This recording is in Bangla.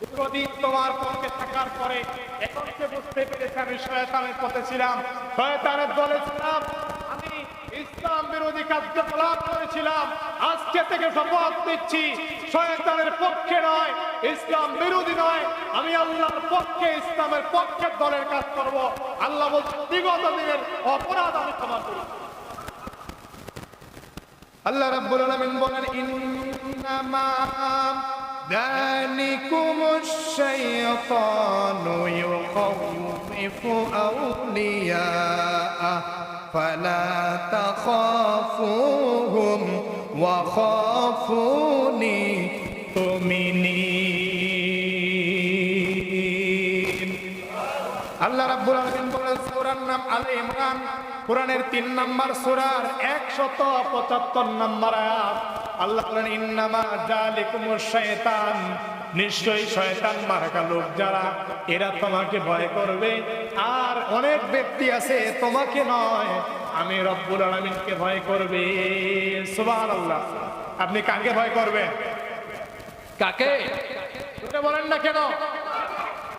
দীর্ঘদিন তোমার পক্ষে থাকার পরে এখন সে বুঝতে পেরেছে আমি শয়তানের পথে ছিলাম, শয়তানের দলে ছিলাম, আমি ইসলাম বিরোধী কার্যকলাপ করেছিলাম। আজকে থেকে শপথ নিচ্ছি, শয়তানের পক্ষে নয়, ইসলাম বিরোধী নয়, আমি আল্লাহর পক্ষে, ইসলামের পক্ষের দলের কাজ করব। আল্লাহ বলছেন বিগত দিনের অপরাধ আমি ক্ষমা করি। আল্লাহ রাব্বুল আলামিন বলেন ইন্নামা যালিকুমুশ শাইতানু ইউখাউফু আউলিয়াআ ফালা তাখাফুহুম ওয়া খাফুনি তুমিনিন। আল্লাহ রাব্বুল আলামিন বলেন সূরার নাম আলে ইমরান, কোরআনের 3 নম্বর সূরার 175 নম্বর আয়াত। আল্লাহ বলেন ইন্নামা যালিকুমুশ শাইতান, নিশ্চয়ই শয়তান মার্কা লোক যারা, এরা তোমাকে ভয় করবে। আর অনেক ব্যক্তি আছে তোমাকে নয়, আমি রব্বুল আলামিনকে ভয় করবে। সুবহানাল্লাহ। আপনি কাকে ভয় করবেন? কাকে? বলেন না কেন?